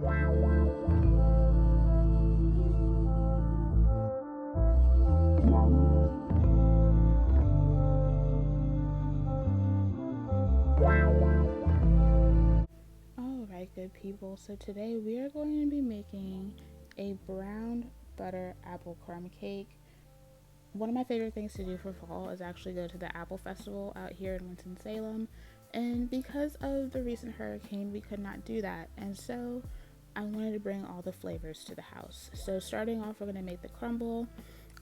Alright, good people, so today we are going to be making a brown butter apple crumb cake. One of my favorite things to do for fall is actually go to the Apple Festival out here in Winston-Salem, and because of the recent hurricane we could not do that, and so I wanted to bring all the flavors to the house. So starting off, we're going to make the crumble.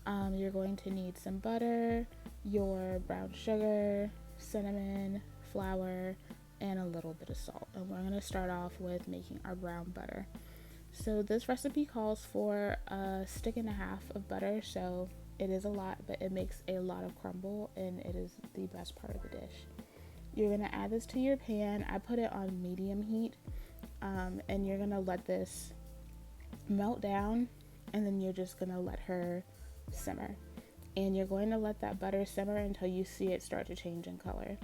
You're going to need some butter, your brown sugar, cinnamon, flour, and a little bit of salt. And we're going to start off with making our brown butter. So this recipe calls for a stick and a half of butter, so it is a lot, but it makes a lot of crumble and it is the best part of the dish. You're going to add this to your pan. I put it on medium heat, and you're going to let this melt down, and then you're just going to let her simmer. And you're going to let that butter simmer until you see it start to change in color.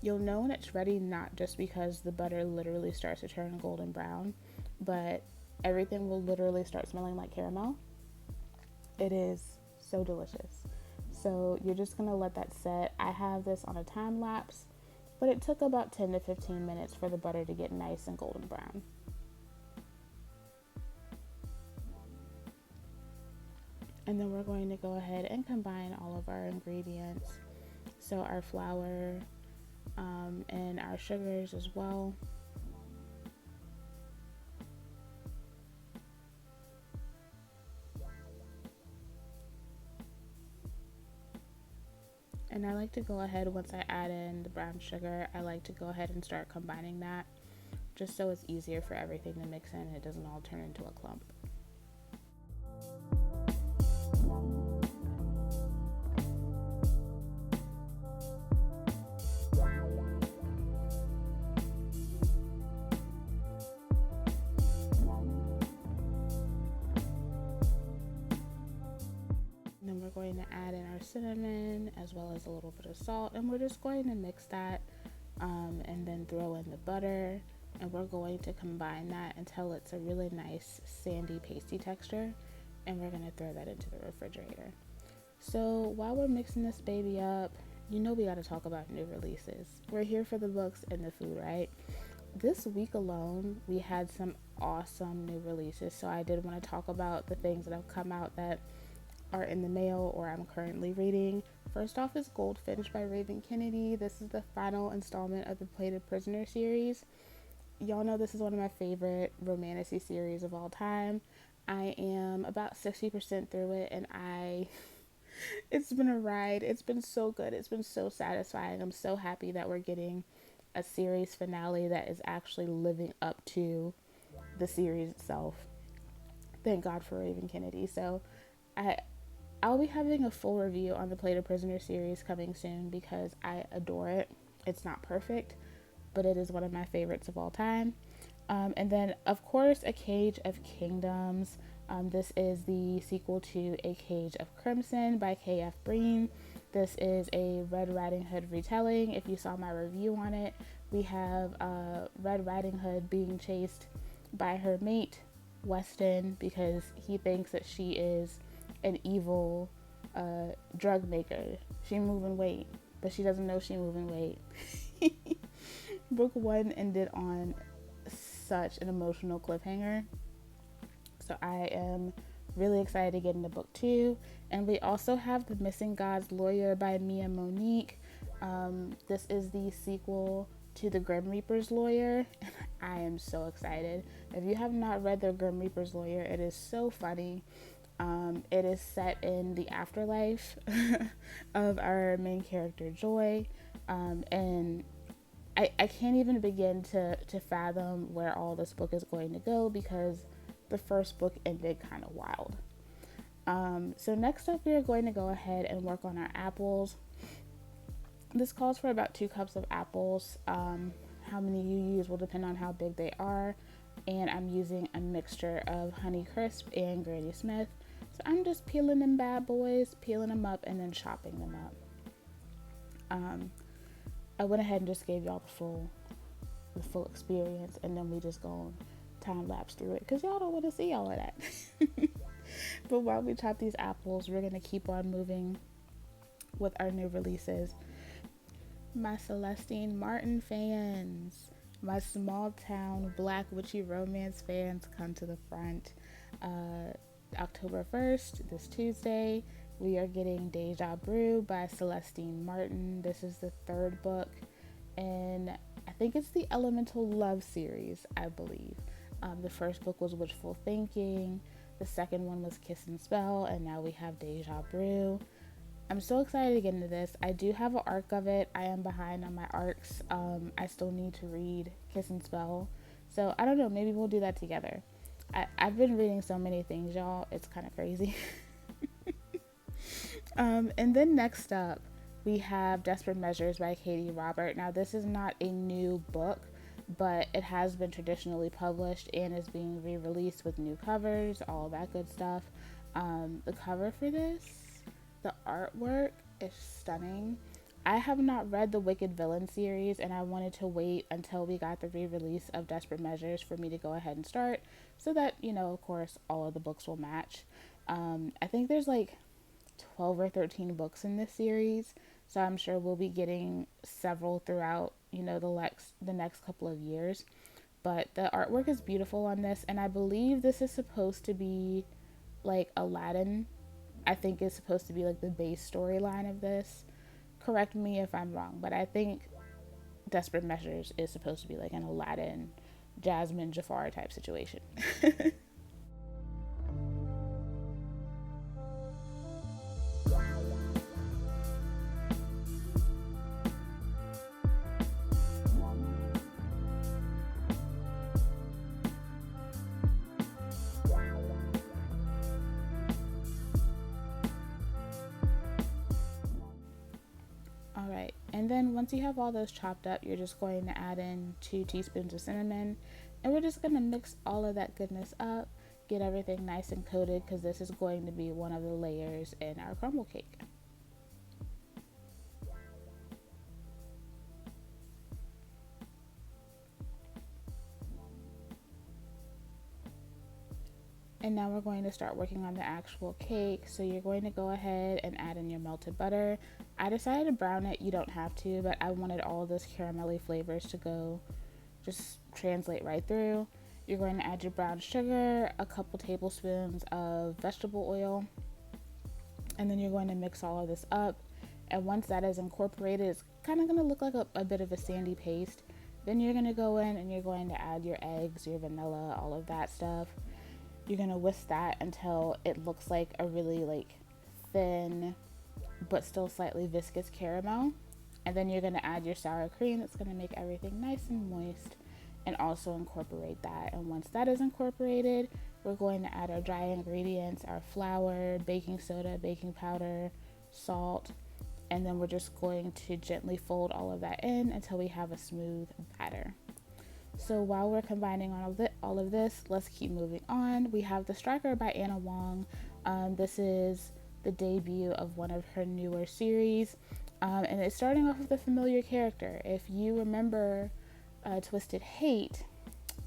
You'll know when it's ready, not just because the butter literally starts to turn golden brown, but everything will literally start smelling like caramel. It is so delicious. So you're just gonna let that set. I have this on a time lapse, but it took about 10 to 15 minutes for the butter to get nice and golden brown. And then we're going to go ahead and combine all of our ingredients. So our flour, and our sugars as well. And I like to go ahead, once I add in the brown sugar, I like to go ahead and start combining that, just so it's easier for everything to mix in and it doesn't all turn into a clump. Going to add in our cinnamon as well as a little bit of salt, and we're just going to mix that, and then throw in the butter, and we're going to combine that until it's a really nice sandy pasty texture, and we're going to throw that into the refrigerator. So while we're mixing this baby up, you know we got to talk about new releases. We're here for the books and the food, right? This week alone we had some awesome new releases, so I did want to talk about the things that have come out that are in the mail or I'm currently reading. First off is Goldfinch by Raven Kennedy. This is the final installment of the Plated Prisoner series. Y'all know this is one of my favorite romantasy series of all time. I am about 60% through it, and it's been a ride. It's been so good. It's been so satisfying. I'm so happy that we're getting a series finale that is actually living up to the series itself. Thank God for Raven Kennedy. So I'll be having a full review on the Plated Prisoner series coming soon because I adore it. It's not perfect, but it is one of my favorites of all time. And then, of course, A Cage of Kingdoms. This is the sequel to A Cage of Crimson by K.F. Breene. This is a Red Riding Hood retelling. If you saw my review on it, we have Red Riding Hood being chased by her mate, Weston, because he thinks that she is an evil drug maker. She moving weight, but she doesn't know she moving weight. Book 1 ended on such an emotional cliffhanger, so I am really excited to get into book 2. And we also have The Missing God's Lawyer by Monique. This is the sequel to The Grim Reaper's Lawyer, and I am so excited. If you have not read The Grim Reaper's Lawyer, it is so funny. It is set in the afterlife of our main character Joy, and I can't even begin to fathom where all this book is going to go because the first book ended kind of wild. So next up, we are going to go ahead and work on our apples. This calls for about 2 cups of apples. How many you use will depend on how big they are, and I'm using a mixture of Honey Crisp and Granny Smith. So I'm just peeling them bad boys, peeling them up, and then chopping them up. I went ahead and just gave y'all the full experience, and then we just gonna time lapse through it because y'all don't want to see all of that. But while we chop these apples, we're going to keep on moving with our new releases. My Celestine Martin fans, my small town Black witchy romance fans, come to the front. October 1st, this Tuesday, we are getting Deja Brew by Celestine Martin. This is the third book, and I think it's the Elemental Love series, I believe. The first book was Wishful Thinking, the second one was Kiss and Spell, and now we have Deja Brew. I'm so excited to get into this. I do have an arc of it. I am behind on my arcs. I still need to read Kiss and Spell. So I don't know, maybe we'll do that together. I've been reading so many things, y'all. It's kind of crazy. And then next up, we have Desperate Measures by Katee Robert. Now, this is not a new book, but it has been traditionally published and is being re-released with new covers, all that good stuff. The cover for this, the artwork is stunning. I have not read the Wicked Villain series, and I wanted to wait until we got the re-release of Desperate Measures for me to go ahead and start, so that, you know, of course, all of the books will match. I think there's like 12 or 13 books in this series, so I'm sure we'll be getting several throughout, you know, the next couple of years. But the artwork is beautiful on this, and I believe this is supposed to be like Aladdin. I think it's supposed to be like the base storyline of this. Correct me if I'm wrong, but I think Desperate Measures is supposed to be like an Aladdin, Jasmine, Jafar type situation. Alright, and then once you have all those chopped up, you're just going to add in 2 teaspoons of cinnamon, and we're just going to mix all of that goodness up, get everything nice and coated, because this is going to be one of the layers in our crumble cake. And now we're going to start working on the actual cake. So you're going to go ahead and add in your melted butter. I decided to brown it. You don't have to, but I wanted all those caramelly flavors to go, just translate right through. You're going to add your brown sugar, a couple tablespoons of vegetable oil, and then you're going to mix all of this up. And once that is incorporated, it's kind of going to look like a bit of a sandy paste. Then you're going to go in and you're going to add your eggs, your vanilla, all of that stuff. You're going to whisk that until it looks like a really like thin but still slightly viscous caramel. And then you're going to add your sour cream. That's going to make everything nice and moist, and also incorporate that. And once that is incorporated, we're going to add our dry ingredients, our flour, baking soda, baking powder, salt, and then we're just going to gently fold all of that in until we have a smooth batter. So while we're combining all of this, let's keep moving on. We have The Striker by Ana Huang. This is the debut of one of her newer series, and it's starting off with a familiar character. If you remember Twisted Hate,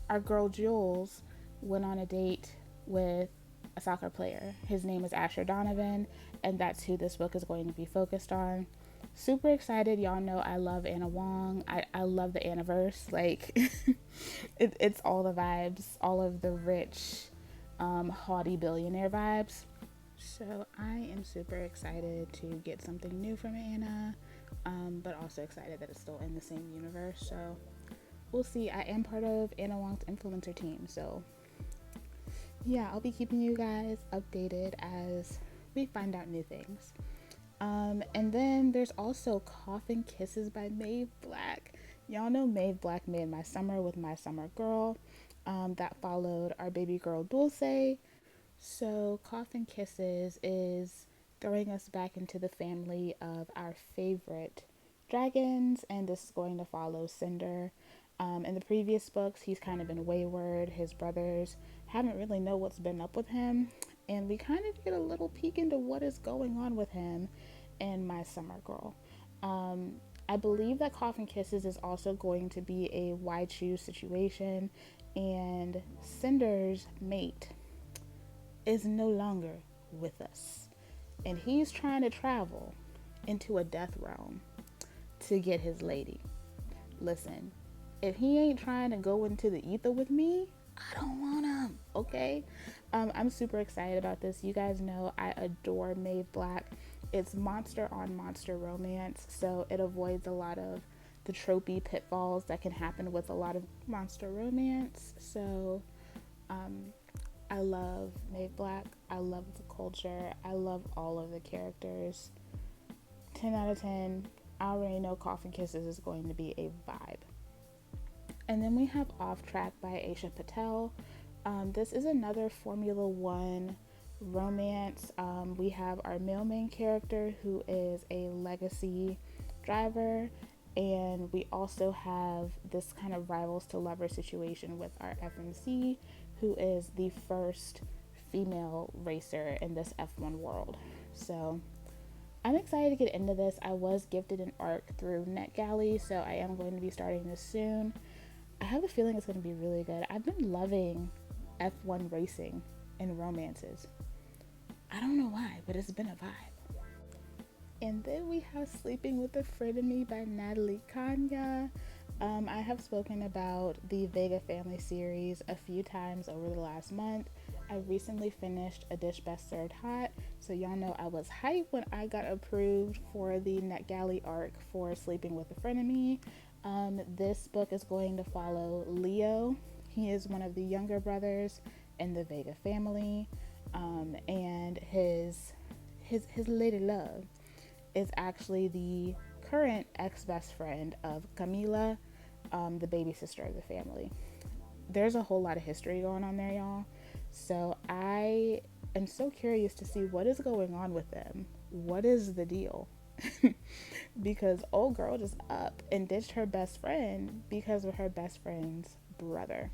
our girl Jules went on a date with a soccer player. His name is Asher Donovan, and that's who this book is going to be focused on. Super excited. Y'all know I love Ana Huang. I love the Aniverse. Like, it's all the vibes, all of the rich, haughty billionaire vibes. So I am super excited to get something new from Ana, but also excited that it's still in the same universe. So we'll see. I am part of Ana Huang's influencer team, so yeah, I'll be keeping you guys updated as we find out new things. And then there's also Coffin Kisses by Maeve Black. Y'all know Maeve Black made My Summer with My Summer Girl. That followed our baby girl Dulce. So Coffin Kisses is throwing us back into the family of our favorite dragons, and this is going to follow Cinder. In the previous books, he's kind of been wayward. His brothers haven't really know what's been up with him, and we kind of get a little peek into what is going on with him in My Summer Girl. I believe that Coffin Kisses is also going to be a why choose situation, and Cinder's mate is no longer with us, and he's trying to travel into a death realm to get his lady. Listen, if he ain't trying to go into the ether with me, I don't want him, okay? I'm super excited about this. You guys know I adore Maeve Black. It's monster on monster romance, so it avoids a lot of the tropey pitfalls that can happen with a lot of monster romance. So I love Maeve Black. I love the culture. I love all of the characters. 10 out of 10. I already know Coffin Kisses is going to be a vibe. And then we have Offtrack by Esha Patel. This is another Formula One romance. We have our male main character who is a legacy driver, and we also have this kind of rivals to lover situation with our FMC, who is the first female racer in this F1 world. So I'm excited to get into this. I was gifted an arc through NetGalley, so I am going to be starting this soon. I have a feeling it's going to be really good. I've been loving F1 racing and romances. I don't know why, but it's been a vibe. And then we have Sleeping with a Frenemy by Natalie Caña. I have spoken about the Vega family series a few times over the last month. I recently finished A Dish Best Served Hot, so y'all know I was hyped when I got approved for the NetGalley arc for Sleeping with a Frenemy. This book is going to follow Leo. He is one of the younger brothers in the Vega family, and his lady love is actually the current ex-best friend of Camila, the baby sister of the family. There's a whole lot of history going on there, y'all. So I am so curious to see what is going on with them. What is the deal? Because old girl just up and ditched her best friend because of her best friend's brother.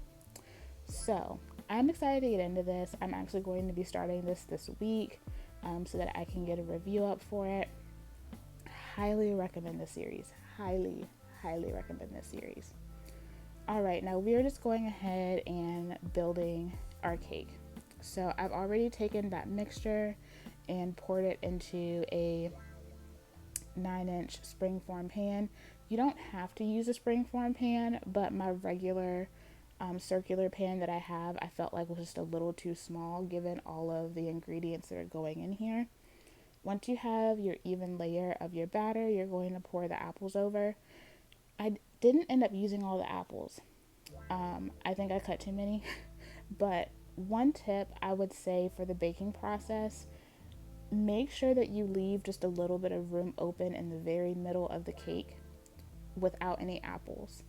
So I'm excited to get into this. I'm actually going to be starting this week, so that I can get a review up for it. Highly recommend this series. Highly recommend this series. All right, now we are just going ahead and building our cake. So I've already taken that mixture and poured it into a 9-inch springform pan. You don't have to use a springform pan, but my regular circular pan that I have, I felt like was just a little too small given all of the ingredients that are going in here. Once you have your even layer of your batter, you're going to pour the apples over. I didn't end up using all the apples. I think I cut too many. But one tip I would say for the baking process, make sure that you leave just a little bit of room open in the very middle of the cake without any apples.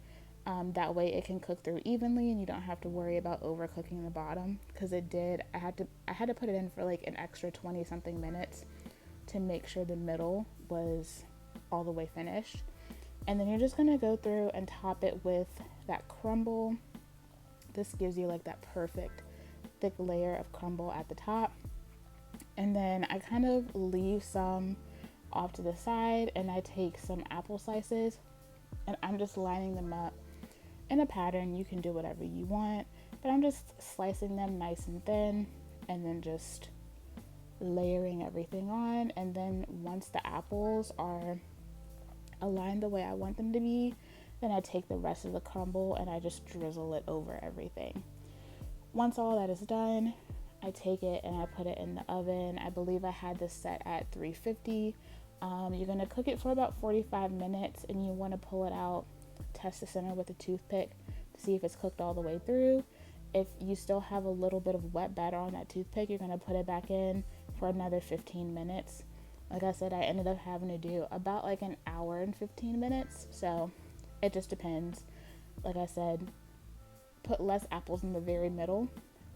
That way it can cook through evenly and you don't have to worry about overcooking the bottom, because it did. I had to put it in for like an extra 20 something minutes to make sure the middle was all the way finished. And then you're just going to go through and top it with that crumble. This gives you like that perfect thick layer of crumble at the top. And then I kind of leave some off to the side, and I take some apple slices and I'm just lining them up in a pattern. You can do whatever you want, but I'm just slicing them nice and thin and then just layering everything on. And then once the apples are aligned the way I want them to be, then I take the rest of the crumble and I just drizzle it over everything. Once all that is done, I take it and I put it in the oven. I believe I had this set at 350. You're going to cook it for about 45 minutes, and you want to pull it out, test the center with a toothpick to see if it's cooked all the way through. If you still have a little bit of wet batter on that toothpick, you're going to put it back in for another 15 minutes. Like I said, I ended up having to do about like an hour and 15 minutes. So it just depends. Like I said, put less apples in the very middle,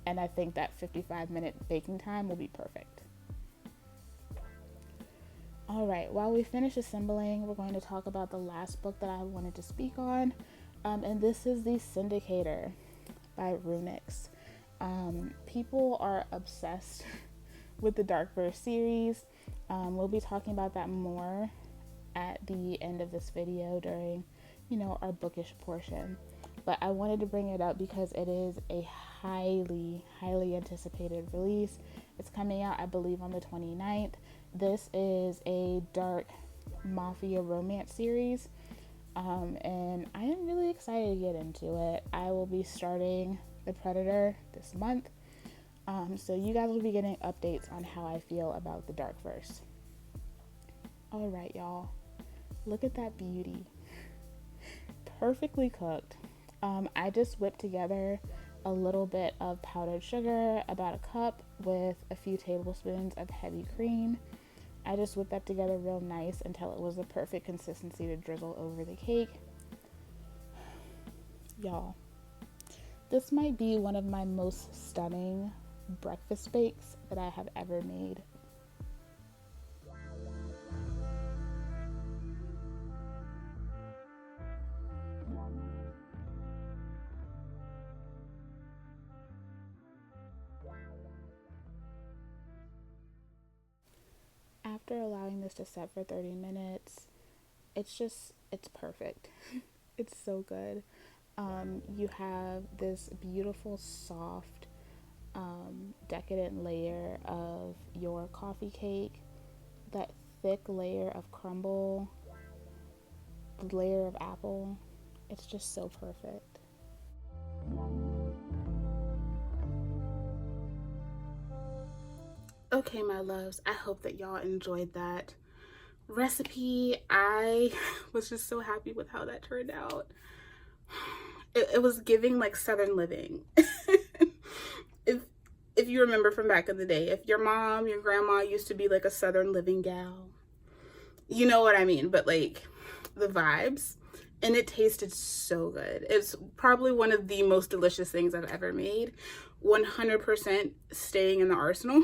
and I think that 55-minute baking time will be perfect. All right, while we finish assembling, we're going to talk about the last book that I wanted to speak on. And this is the Syndicater by RuNyx. People are obsessed with the Darkverse series. We'll be talking about that more at the end of this video during, our bookish portion. but I wanted to bring it up because it is a highly, highly anticipated release. It's coming out, I believe, on the 29th. This is a dark mafia romance series, and I am really excited to get into it. I will be starting The Predator this month, so you guys will be getting updates on how I feel about the dark verse. All right, y'all, look at that beauty. Perfectly cooked. I just whipped together a little bit of powdered sugar, about a cup, with a few tablespoons of heavy cream. I just whipped that together real nice until it was the perfect consistency to drizzle over the cake. Y'all, this might be one of my most stunning breakfast bakes that I have ever made. After allowing this to set for 30 minutes, it's perfect. It's so good. You have this beautiful, soft, decadent layer of your coffee cake, that thick layer of crumble, the layer of apple. It's just so perfect. Okay, my loves, I hope that y'all enjoyed that recipe. I was just so happy with how that turned out. It was giving like Southern living. if you remember from back in the day, if your mom, your grandma used to be like a Southern living gal, you know what I mean, but like the vibes. And it tasted so good. It's probably one of the most delicious things I've ever made. 100% staying in the arsenal.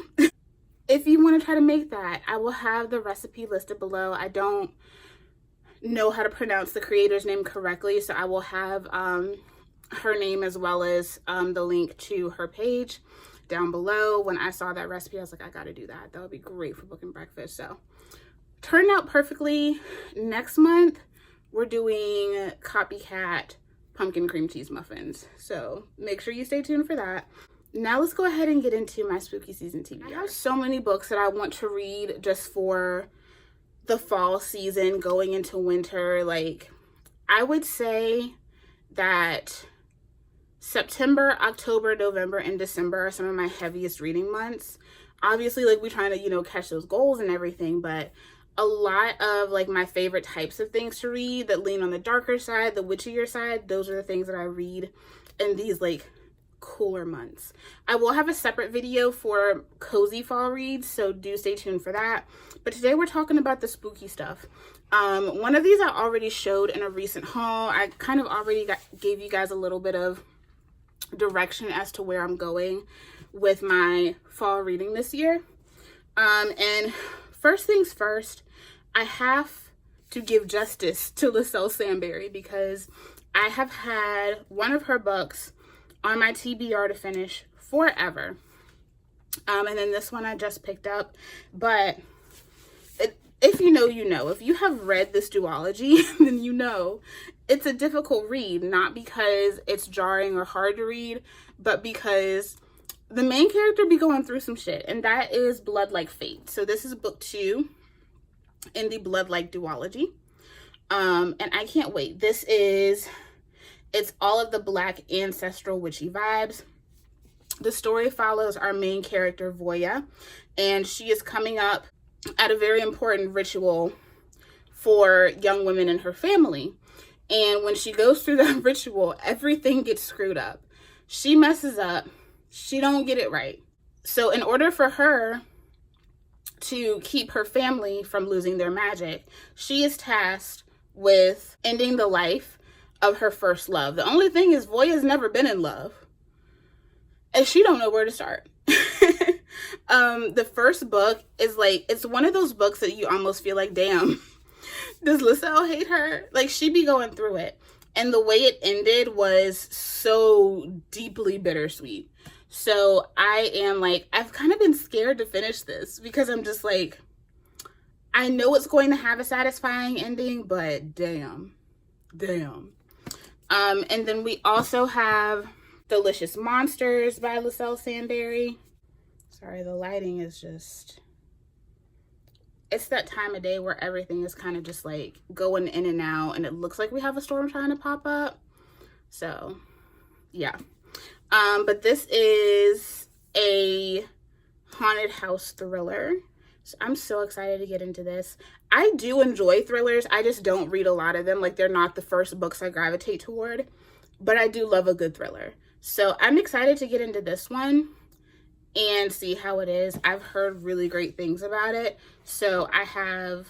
If you want to try to make that, I will have the recipe listed below. I don't know how to pronounce the creator's name correctly, so I will have her name as well as the link to her page down below. When I saw that recipe, I was like, I gotta do that. That would be great for booking breakfast. So turned out perfectly. Next month, we're doing copycat pumpkin cream cheese muffins. So make sure you stay tuned for that. Now let's go ahead and get into my spooky season TBR. I have so many books that I want to read just for the fall season going into winter. Like, I would say that September, October, November, and December are some of my heaviest reading months. Obviously, like, we're trying to, you know, catch those goals and everything, but a lot of like my favorite types of things to read that lean on the darker side, the witchier side, those are the things that I read in these like cooler months. I will have a separate video for cozy fall reads, so do stay tuned for that. But today we're talking about the spooky stuff. One of these I already showed in a recent haul. I kind of already gave you guys a little bit of direction as to where I'm going with my fall reading this year. And first things first, I have to give justice to Liselle Sambury because I have had one of her books on my TBR to finish forever. And then this one I just picked up. But if you know, you know. If you have read this duology, then you know it's a difficult read. Not because it's jarring or hard to read, but because the main character be going through some shit. And that is Blood Like Fate. So this is book 2 in the Blood Like duology. And I can't wait. It's all of the Black ancestral witchy vibes. The story follows our main character, Voya, and she is coming up at a very important ritual for young women in her family. And when she goes through that ritual, everything gets screwed up. She messes up. She don't get it right. So in order for her to keep her family from losing their magic, she is tasked with ending the life of her first love. The only thing is Voya's never been in love, and she don't know where to start. The first book is like, it's one of those books that you almost feel like, damn, does Liselle hate her? Like, she be going through it. And the way it ended was so deeply bittersweet. So I am like, I've kind of been scared to finish this because I'm just like, I know it's going to have a satisfying ending, but damn. And then we also have Delicious Monsters by Liselle Sambury. Sorry, the lighting is just, it's that time of day where everything is kind of just like going in and out, and it looks like we have a storm trying to pop up. So yeah. But this is a haunted house thriller. So I'm so excited to get into this. I do enjoy thrillers. I just don't read a lot of them. Like, they're not the first books I gravitate toward, but I do love a good thriller. So I'm excited to get into this one and see how it is. I've heard really great things about it, so I have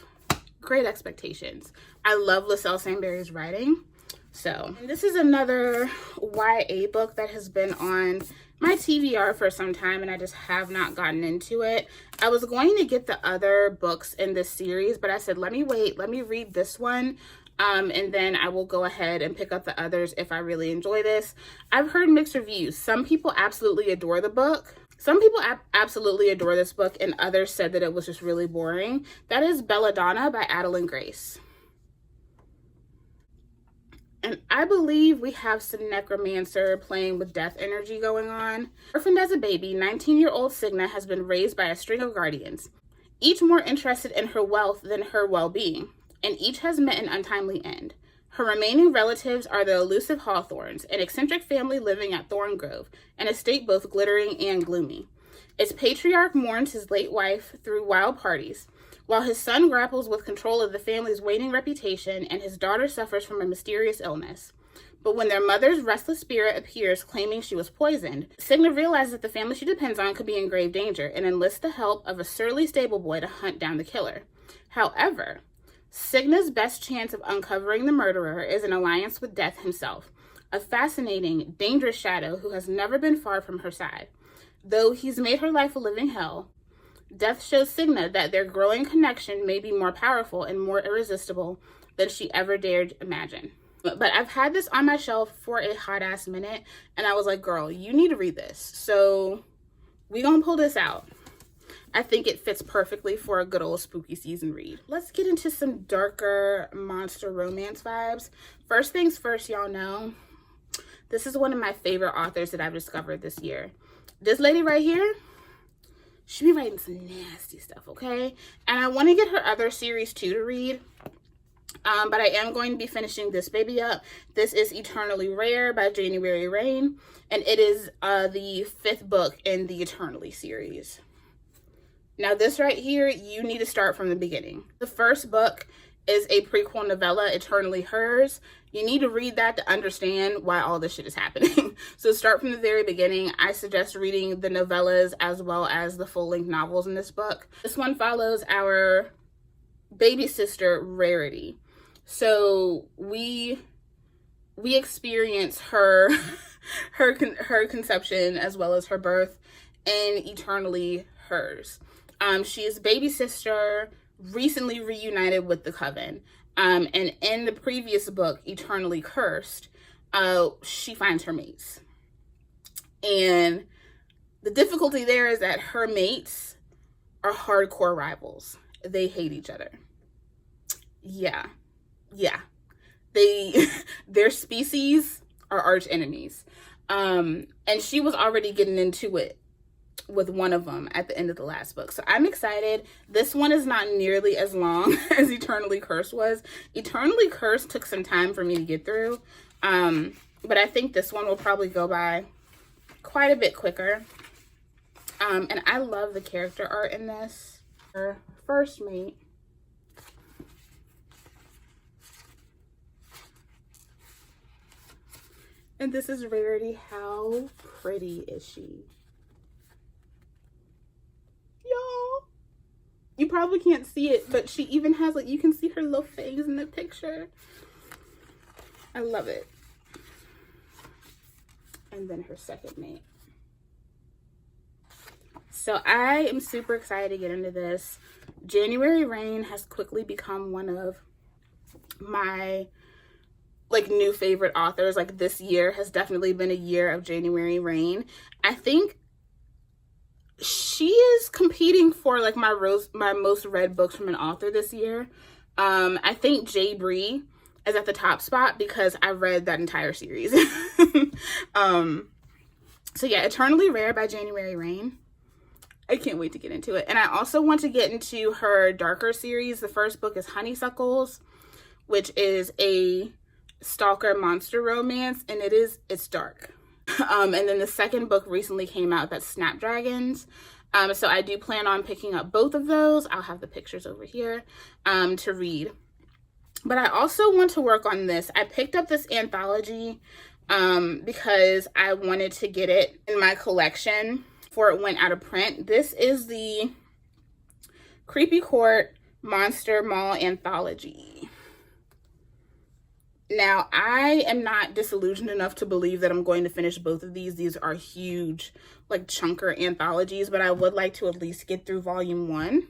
great expectations. I love Liselle Sambury's writing. So, and this is another YA book that has been on my TBR for some time, and I just have not gotten into it. I was going to get the other books in this series, but I said, let me wait, let me read this one, and then I will go ahead and pick up the others if I really enjoy this. I've heard mixed reviews. Some people absolutely adore the book. Some people absolutely adore this book, and others said that it was just really boring. That is Belladonna by Adeline Grace. And I believe we have some necromancer playing with death energy going on. Orphaned as a baby, 19-year-old Signa has been raised by a string of guardians, each more interested in her wealth than her well-being, and each has met an untimely end. Her remaining relatives are the elusive Hawthorns, an eccentric family living at Thorngrove, an estate both glittering and gloomy. Its patriarch mourns his late wife through wild parties, while his son grapples with control of the family's waning reputation and his daughter suffers from a mysterious illness. But when their mother's restless spirit appears claiming she was poisoned, Signa realizes that the family she depends on could be in grave danger and enlists the help of a surly stable boy to hunt down the killer. However, Signa's best chance of uncovering the murderer is an alliance with Death himself, a fascinating, dangerous shadow who has never been far from her side. Though he's made her life a living hell, Death shows Signa that their growing connection may be more powerful and more irresistible than she ever dared imagine. But I've had this on my shelf for a hot ass minute, and I was like, girl, you need to read this. So we gonna pull this out. I think it fits perfectly for a good old spooky season read. Let's get into some darker monster romance vibes. First things first, y'all know, this is one of my favorite authors that I've discovered this year. This lady right here, she be writing some nasty stuff, okay? And I want to get her other series too to read. But I am going to be finishing this baby up. This is Eternally Rare by January Rain. And it is the 5th book in the Eternally series. Now this right here, you need to start from the beginning. The first book is a prequel novella, Eternally Hers. You need to read that to understand why all this shit is happening. So start from the very beginning. I suggest reading the novellas as well as the full-length novels in this book. This one follows our baby sister, Rarity. So we experience her her conception as well as her birth in Eternally Hers. She is baby sister, recently reunited with the Coven. And in the previous book, Eternally Cursed, she finds her mates. And the difficulty there is that her mates are hardcore rivals. They hate each other. Yeah. Their species are arch enemies. And she was already getting into it with one of them at the end of the last book. So I'm excited. This one is not nearly as long as Eternally Cursed was. Eternally Cursed took some time for me to get through. But I think this one will probably go by quite a bit quicker. And I love the character art in this. Her first mate. And this is Rarity. How pretty is she? Y'all, you probably can't see it, but she even has, like, you can see her little fangs in the picture. I love it. And then her second mate. So I am super excited to get into this. January Rain has quickly become one of my new favorite authors. Like, this year has definitely been a year of January Rain. I think she is competing for my most read books from an author this year. I think Breene is at the top spot because I read that entire series. So yeah, Eternally Rare by January Rain. I can't wait to get into it. And I also want to get into her darker series. The first book is Honeysuckles, which is a stalker monster romance, and it's dark. And then the second book recently came out, that's Snapdragons. So I do plan on picking up both of those. I'll have the pictures over here to read. But I also want to work on this. I picked up this anthology because I wanted to get it in my collection before it went out of print. This is the Creepy Court Monster Mall Anthology. Now, I am not disillusioned enough to believe that I'm going to finish both of these. These are huge, like, chunker anthologies, but I would like to at least get through volume 1.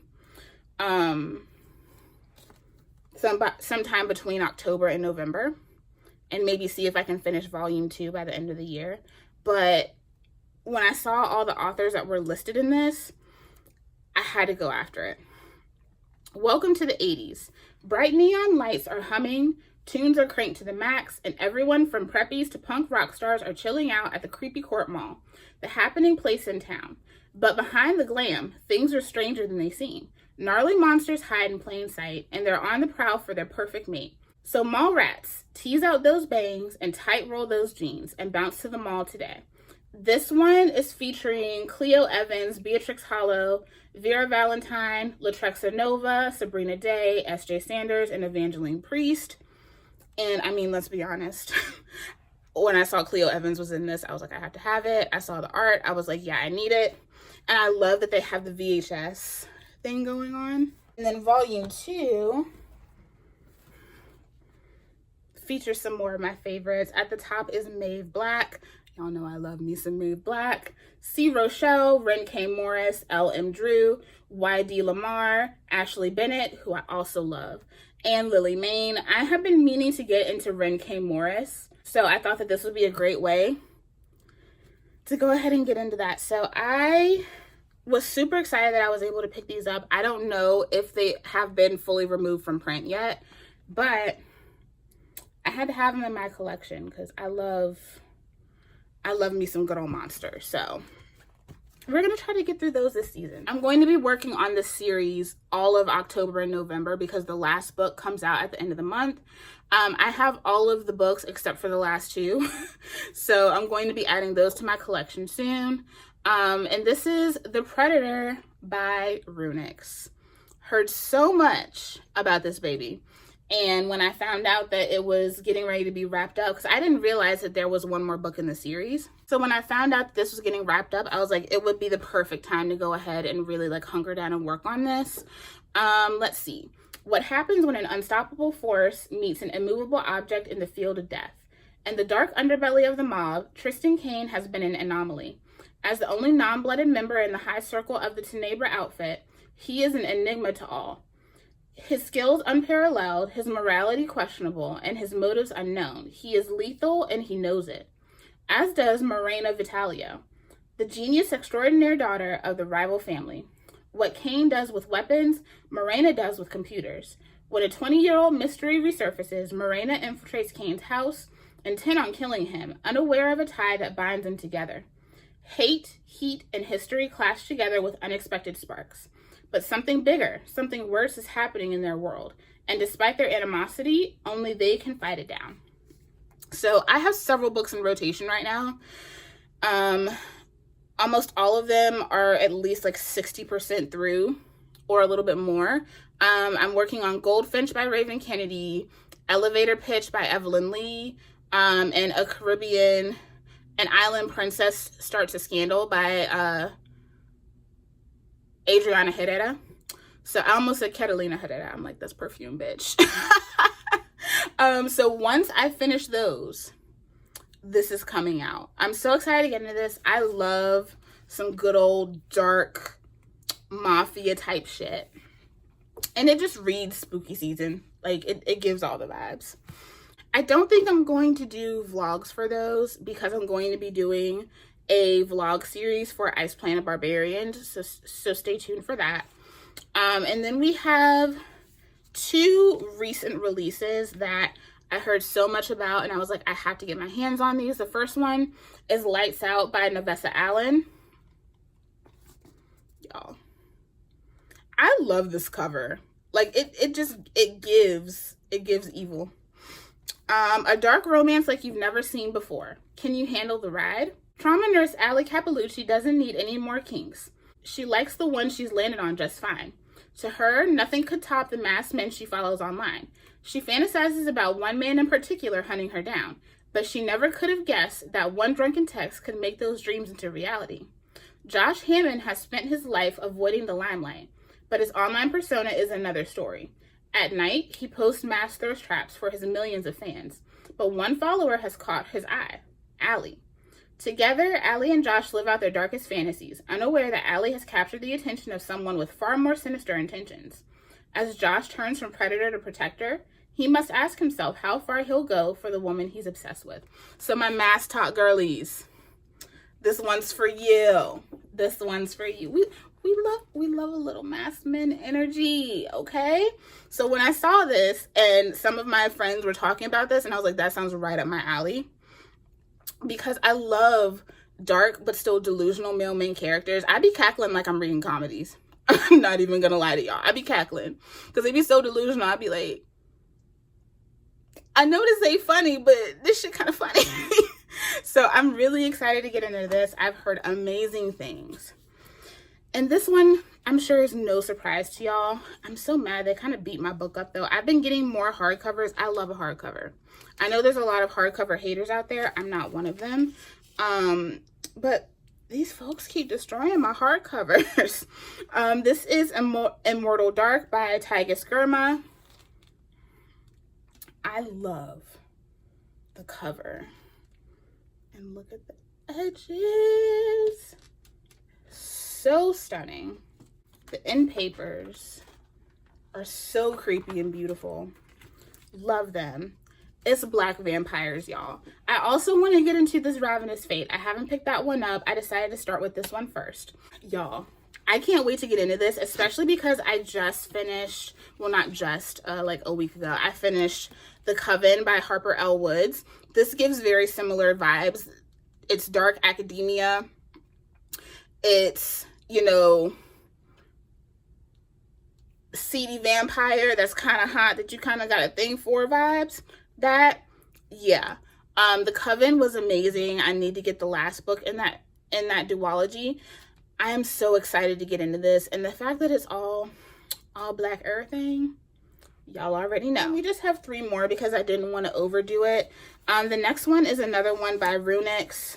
Sometime between October and November, and maybe see if I can finish volume 2 by the end of the year. But when I saw all the authors that were listed in this, I had to go after it. Welcome to the 80s. Bright neon lights are humming, tunes are cranked to the max, and everyone from preppies to punk rock stars are chilling out at the Creepy Court Mall, the happening place in town. But behind the glam, things are stranger than they seem. Gnarly monsters hide in plain sight, and they're on the prowl for their perfect mate. So mall rats, tease out those bangs and tight roll those jeans and bounce to the mall today. This one is featuring Cleo Evans, Beatrix Hollow, Vera Valentine, Latrexa Nova, Sabrina Day, S.J. Sanders, and Evangeline Priest. And I mean, let's be honest. When I saw Cleo Evans was in this, I was like, I have to have it. I saw the art. I was like, yeah, I need it. And I love that they have the VHS thing going on. And then volume 2 features some more of my favorites. At the top is Maeve Black. Y'all know I love me some Maeve Black. C. Rochelle, Ren K. Morris, L. M. Drew, Y.D. Lamar, Ashley Bennett, who I also love, and Lily Mayne. I have been meaning to get into Ren K. Morris, so I thought that this would be a great way to go ahead and get into that. So I was super excited that I was able to pick these up. I don't know if they have been fully removed from print yet, but I had to have them in my collection because I love me some good old monsters. So we're going to try to get through those this season. I'm going to be working on this series all of October and November because the last book comes out at the end of the month. I have all of the books except for the last 2. So I'm going to be adding those to my collection soon. And this is The Predator by RuNyx. Heard so much about this baby. And when I found out that it was getting ready to be wrapped up, because I didn't realize that there was one more book in the series. So when I found out that this was getting wrapped up, I was like, it would be the perfect time to go ahead and really like hunker down and work on this. Let's see. What happens when an unstoppable force meets an immovable object in the field of death? In the dark underbelly of the mob, Tristan Kane has been an anomaly. As the only non-blooded member in the high circle of the Tenebra outfit, he is an enigma to all. His skills unparalleled, his morality questionable, and his motives unknown. He is lethal and he knows it. As does Morena Vitalio, the genius extraordinaire daughter of the rival family. What Kane does with weapons, Morena does with computers. When a 20-year-old mystery resurfaces, Morena infiltrates Kane's house, intent on killing him, unaware of a tie that binds them together. Hate, heat, and history clash together with unexpected sparks. But something bigger, something worse is happening in their world. And despite their animosity, only they can fight it down. So I have several books in rotation right now. Almost all of them are at least like 60% through or a little bit more. I'm working on Goldfinch by Raven Kennedy, Elevator Pitch by Evelyn Lee, and An Island Princess Starts a Scandal by Adriana Herrera. So I almost said Catalina Herrera. I'm like, that's perfume, bitch. So once I finish those, this is coming out. I'm so excited to get into this. I love some good old dark mafia type shit. And it just reads spooky season. Like, it gives all the vibes. I don't think I'm going to do vlogs for those because I'm going to be doing a vlog series for Ice Planet Barbarians, so stay tuned for that. And then we have 2 recent releases that I heard so much about, and I was like, I have to get my hands on these. The first one is Lights Out by Nevessa Allen. Y'all, I love this cover. Like, it gives evil. A dark romance like you've never seen before. Can you handle the ride? Trauma nurse Allie Capelucci doesn't need any more kinks. She likes the one she's landed on just fine. To her, nothing could top the masked men she follows online. She fantasizes about one man in particular hunting her down, but she never could have guessed that one drunken text could make those dreams into reality. Josh Hammond has spent his life avoiding the limelight, but his online persona is another story. At night, he posts mass thirst traps for his millions of fans, but one follower has caught his eye, Allie. Together, Allie and Josh live out their darkest fantasies, unaware that Allie has captured the attention of someone with far more sinister intentions. As Josh turns from predator to protector, he must ask himself how far he'll go for the woman he's obsessed with. So my mass talk girlies, this one's for you. This one's for you. We love a little masked men energy, okay? So when I saw this, and some of my friends were talking about this, and I was like, that sounds right up my alley. Because I love dark but still delusional male main characters. I be cackling like I'm reading comedies. I'm not even gonna lie to y'all. I be cackling. Because they be so delusional, I be like, I know this ain't funny, but this shit kind of funny. So I'm really excited to get into this. I've heard amazing things. And this one, I'm sure is no surprise to y'all. I'm so mad they kind of beat my book up though. I've been getting more hardcovers. I love a hardcover. I know there's a lot of hardcover haters out there. I'm not one of them. But these folks keep destroying my hardcovers. This is Immortal Dark by Tigus Gurma. I love the cover. And look at the edges. So stunning. The end papers are so creepy and beautiful. Love them. It's Black Vampires, y'all. I also want to get into this Ravenous Fate. I haven't picked that one up. I decided to start with this one first. Y'all, I can't wait to get into this, especially because I just finished, well, not just, like a week ago, I finished The Coven by Harper L. Woods. This gives very similar vibes. It's dark academia. It's, you know, seedy vampire that's kind of hot that you kind of got a thing for vibes. That, yeah. The Coven was amazing. I need to get the last book in that duology. I am so excited to get into this, and the fact that it's all black everything, y'all already know. We just have 3 more because I didn't want to overdo it. The next one is another one by RuNyx.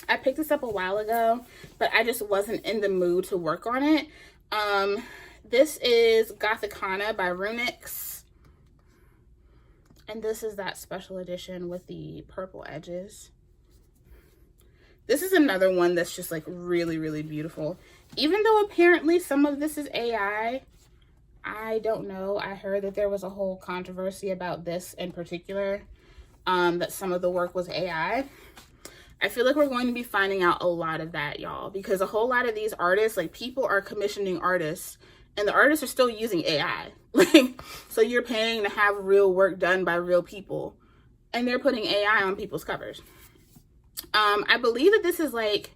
I picked this up a while ago, but I just wasn't in the mood to work on it. This is Gothicana by RuNyx. And this is that special edition with the purple edges. This is another one that's just like really, really beautiful. Even though apparently some of this is AI, I don't know. I heard that there was a whole controversy about this in particular, that some of the work was AI. I feel like we're going to be finding out a lot of that, y'all, because a whole lot of these artists, like people are commissioning artists and the artists are still using AI. Like, so you're paying to have real work done by real people and they're putting AI on people's covers. I believe that this is like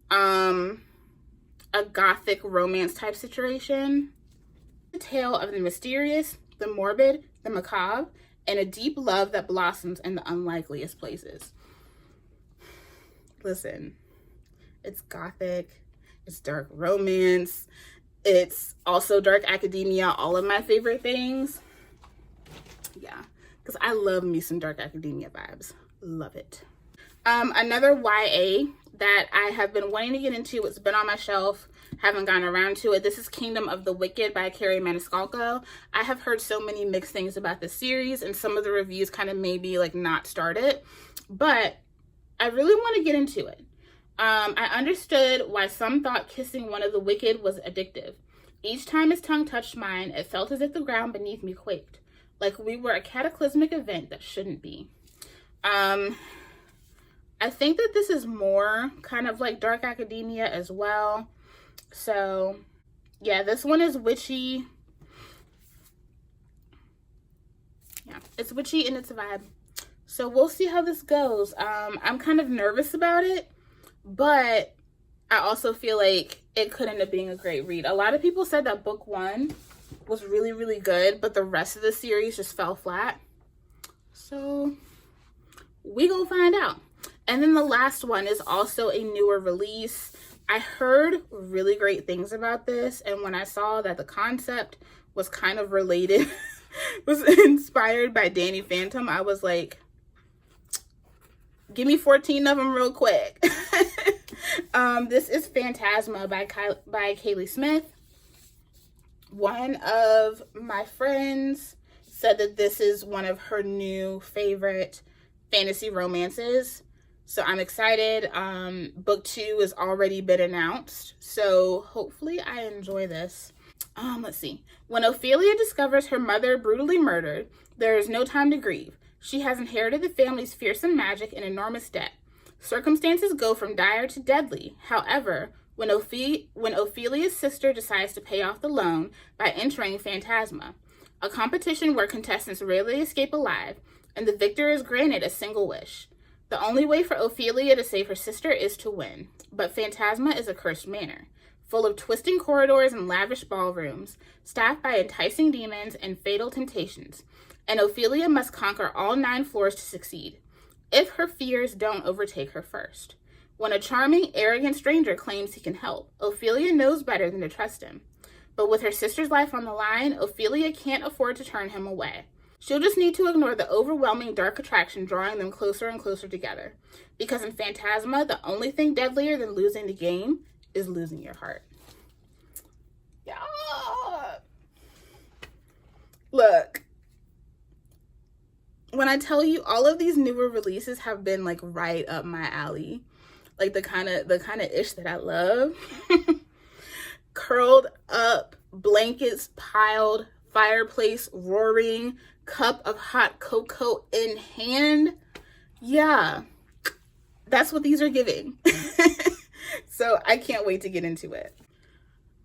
a gothic romance type situation. The tale of the mysterious, the morbid, the macabre, and a deep love that blossoms in the unlikeliest places. Listen, it's gothic, it's dark romance, it's also dark academia, all of my favorite things. Yeah, because I love me some dark academia vibes. Love it. Another YA that I have been wanting to get into, it's been on my shelf, haven't gotten around to it. This is Kingdom of the Wicked by Carrie Maniscalco. I have heard so many mixed things about this series, and some of the reviews kind of made me like not start it, but I really want to get into it. I understood why some thought kissing one of the wicked was addictive. Each time his tongue touched mine, it felt as if the ground beneath me quaked, like we were a cataclysmic event that shouldn't be. I think that this is more kind of like dark academia as well. So yeah, this one is witchy. Yeah, it's witchy and it's a vibe. So we'll see how this goes. I'm kind of nervous about it, but I also feel like it could end up being a great read. A lot of people said that book 1 was really, really good, but the rest of the series just fell flat. So we gonna find out. And then the last one is also a newer release. I heard really great things about this, and when I saw that the concept was kind of related, was inspired by Danny Phantom, I was like, give me 14 of them real quick. This is Phantasma by Kaylee Smith. One of my friends said that this is one of her new favorite fantasy romances. So I'm excited. Book 2 has already been announced. So hopefully I enjoy this. Let's see. When Ophelia discovers her mother brutally murdered, there is no time to grieve. She has inherited the family's fearsome magic and enormous debt. Circumstances go from dire to deadly. However, when Ophelia's sister decides to pay off the loan by entering Phantasma, a competition where contestants rarely escape alive, and the victor is granted a single wish. The only way for Ophelia to save her sister is to win. But Phantasma is a cursed manor, full of twisting corridors and lavish ballrooms, staffed by enticing demons and fatal temptations, and Ophelia must conquer all 9 floors to succeed, if her fears don't overtake her first. When a charming, arrogant stranger claims he can help, Ophelia knows better than to trust him. But with her sister's life on the line, Ophelia can't afford to turn him away. She'll just need to ignore the overwhelming dark attraction drawing them closer and closer together. Because in Phantasma, the only thing deadlier than losing the game is losing your heart. Yeah. Look. When I tell you, all of these newer releases have been like right up my alley. Like the kind of ish that I love. Curled up, blankets piled, fireplace roaring, cup of hot cocoa in hand. Yeah, that's what these are giving. So I can't wait to get into it.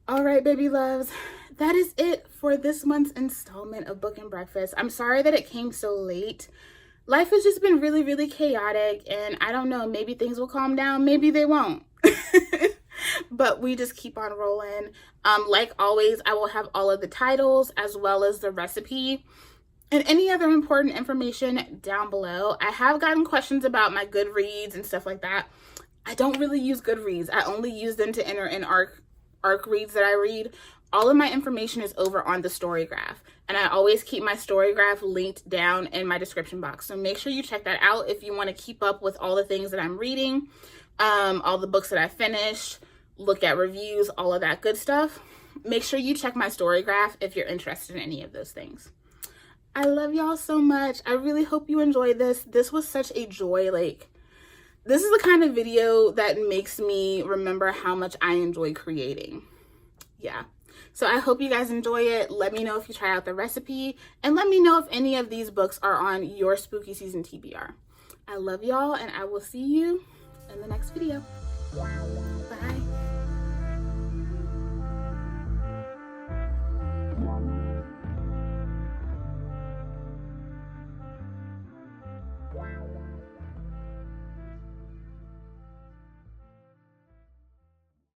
All right, baby loves, that is it for this month's installment of Book and Breakfast. I'm sorry that it came so late. Life has just been really, really chaotic, and I don't know, maybe things will calm down, maybe they won't. But we just keep on rolling. Like always, I will have all of the titles as well as the recipe and any other important information down below. I have gotten questions about my Goodreads and stuff like that. I don't really use Goodreads. I only use them to enter in arc reads that I read. All of my information is over on the Storygraph, and I always keep my Storygraph linked down in my description box. So make sure you check that out if you want to keep up with all the things that I'm reading, all the books that I finished, look at reviews, all of that good stuff. Make sure you check my Storygraph if you're interested in any of those things. I love y'all so much. I really hope you enjoyed this. This was such a joy. Like, this is the kind of video that makes me remember how much I enjoy creating. Yeah. So I hope you guys enjoy it. Let me know if you try out the recipe, and let me know if any of these books are on your Spooky Season TBR. I love y'all, and I will see you in the next video. Bye.